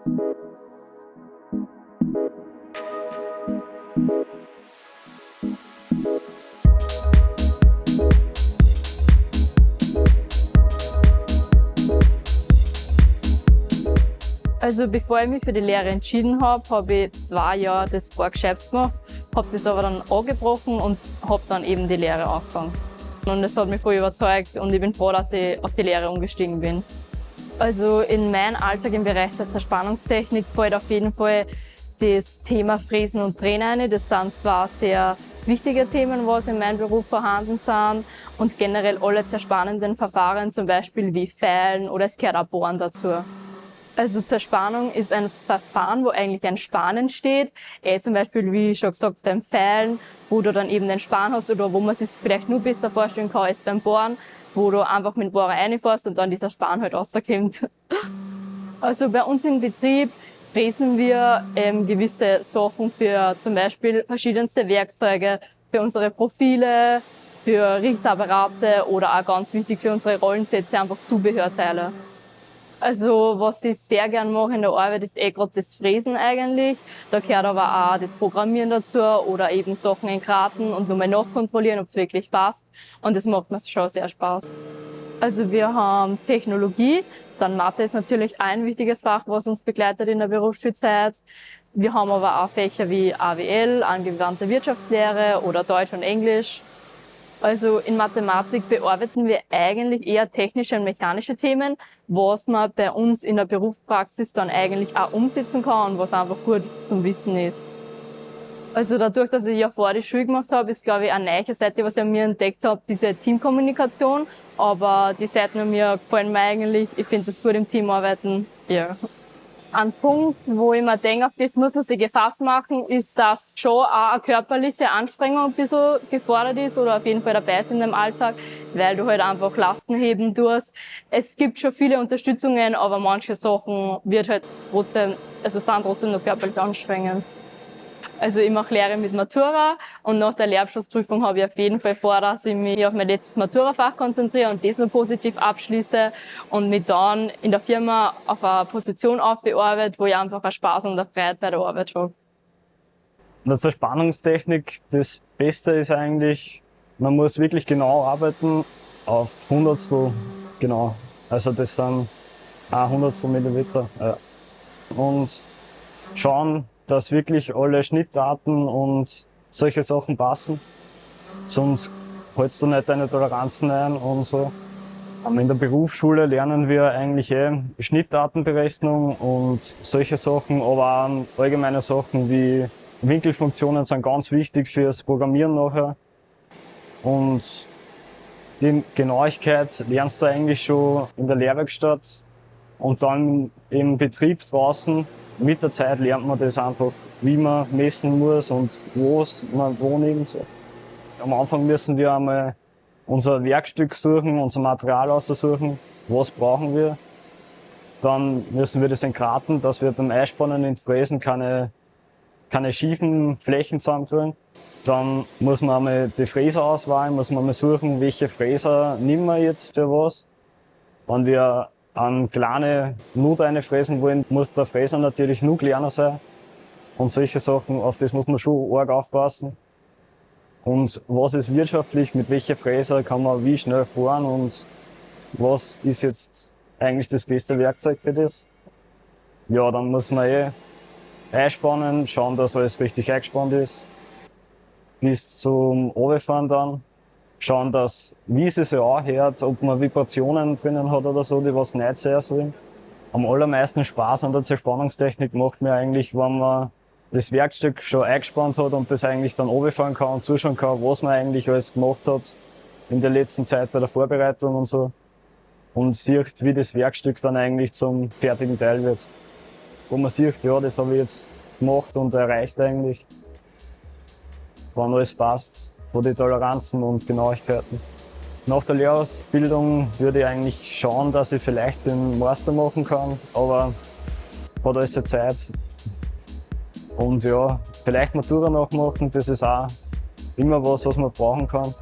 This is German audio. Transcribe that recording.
Also bevor ich mich für die Lehre entschieden habe, habe ich 2 Jahre das Parkgeschäft gemacht, habe das aber dann angebrochen und habe dann eben die Lehre angefangen. Und das hat mich voll überzeugt und ich bin froh, dass ich auf die Lehre umgestiegen bin. Also in meinen Alltag im Bereich der Zerspannungstechnik fällt auf jeden Fall das Thema Fräsen und Drehen rein. Das sind zwar sehr wichtige Themen, was in meinem Beruf vorhanden sind, und generell alle zerspannenden Verfahren, zum Beispiel wie Feilen, oder es gehört auch Bohren dazu. Also Zerspannung ist ein Verfahren, wo eigentlich ein Span entsteht. Zum Beispiel, wie schon gesagt, beim Feilen, wo du dann eben den Span hast, oder wo man sich vielleicht nur besser vorstellen kann als beim Bohren, wo du einfach mit dem Bohrer reinfährst und dann dieser Span halt rauskommt. Also bei uns im Betrieb fräsen wir gewisse Sachen für zum Beispiel verschiedenste Werkzeuge, für unsere Profile, für Richtapparate oder auch ganz wichtig für unsere Rollensätze, einfach Zubehörteile. Also was ich sehr gern mache in der Arbeit ist gerade das Fräsen eigentlich. Da gehört aber auch das Programmieren dazu oder eben Sachen entgraten und nochmal nachkontrollieren, ob es wirklich passt. Und das macht mir schon sehr Spaß. Also wir haben Technologie, dann Mathe ist natürlich ein wichtiges Fach, was uns begleitet in der Berufsschulzeit. Wir haben aber auch Fächer wie AWL, angewandte Wirtschaftslehre oder Deutsch und Englisch. Also in Mathematik bearbeiten wir eigentlich eher technische und mechanische Themen, was man bei uns in der Berufspraxis dann eigentlich auch umsetzen kann und was einfach gut zum Wissen ist. Also dadurch, dass ich ja vorher die Schule gemacht habe, ist, glaube ich, eine neue Seite, was ich an mir entdeckt habe, diese Teamkommunikation. Aber die Seiten an mir gefallen mir eigentlich. Ich finde das gut im Team arbeiten. Ja. Ein Punkt, wo ich mir denke, auf das muss man sich gefasst machen, ist, dass schon auch eine körperliche Anstrengung ein bisschen gefordert ist oder auf jeden Fall dabei ist in dem Alltag, weil du halt einfach Lasten heben tust. Es gibt schon viele Unterstützungen, aber manche Sachen wird halt trotzdem, also sind trotzdem noch körperlich anstrengend. Also ich mache Lehre mit Matura und nach der Lehrabschlussprüfung habe ich auf jeden Fall vor, dass ich mich auf mein letztes Maturafach konzentriere und das noch positiv abschließe und mich dann in der Firma auf eine Position aufbearbeite, wo ich einfach einen Spaß und eine Freude bei der Arbeit habe. In der Zerspannungstechnik, das Beste ist eigentlich, man muss wirklich genau arbeiten, auf Hundertstel genau. Also das sind ein Hundertstel Millimeter. Ja. Und schauen, dass wirklich alle Schnittdaten und solche Sachen passen. Sonst hältst du nicht deine Toleranzen ein und so. In der Berufsschule lernen wir eigentlich Schnittdatenberechnung und solche Sachen, aber auch allgemeine Sachen wie Winkelfunktionen sind ganz wichtig fürs Programmieren nachher. Und die Genauigkeit lernst du eigentlich schon in der Lehrwerkstatt und dann im Betrieb draußen. Mit der Zeit lernt man das einfach, wie man messen muss und was man wo nimmt. So. Am Anfang müssen wir einmal unser Werkstück suchen, unser Material aussuchen, was brauchen wir. Dann müssen wir das entgraten, dass wir beim Einspannen ins Fräsen keine schiefen Flächen zusammenkriegen. Dann muss man einmal die Fräser auswählen, muss man einmal suchen, welche Fräser nehmen wir jetzt für was. Wenn wir an kleine Nut fräsen wollen, muss der Fräser natürlich nur kleiner sein. Und solche Sachen, auf das muss man schon arg aufpassen. Und was ist wirtschaftlich, mit welcher Fräser kann man wie schnell fahren und was ist jetzt eigentlich das beste Werkzeug für das? Ja, dann muss man einspannen, schauen, dass alles richtig eingespannt ist. Bis zum Runterfahren dann. Schauen, dass, wie es sich anhört, ob man Vibrationen drinnen hat oder so, die was nicht sein sollen. Am allermeisten Spaß an der Zerspannungstechnik macht mir eigentlich, wenn man das Werkstück schon eingespannt hat und das eigentlich dann runterfahren kann und zuschauen kann, was man eigentlich alles gemacht hat in der letzten Zeit bei der Vorbereitung und so. Und sieht, wie das Werkstück dann eigentlich zum fertigen Teil wird. Wo man sieht, ja, das habe ich jetzt gemacht und erreicht eigentlich. Wenn alles passt, von den Toleranzen und Genauigkeiten. Nach der Lehrausbildung würde ich eigentlich schauen, dass ich vielleicht den Master machen kann, aber hat alles Zeit. Und ja, vielleicht Matura nachmachen, das ist auch immer was man brauchen kann.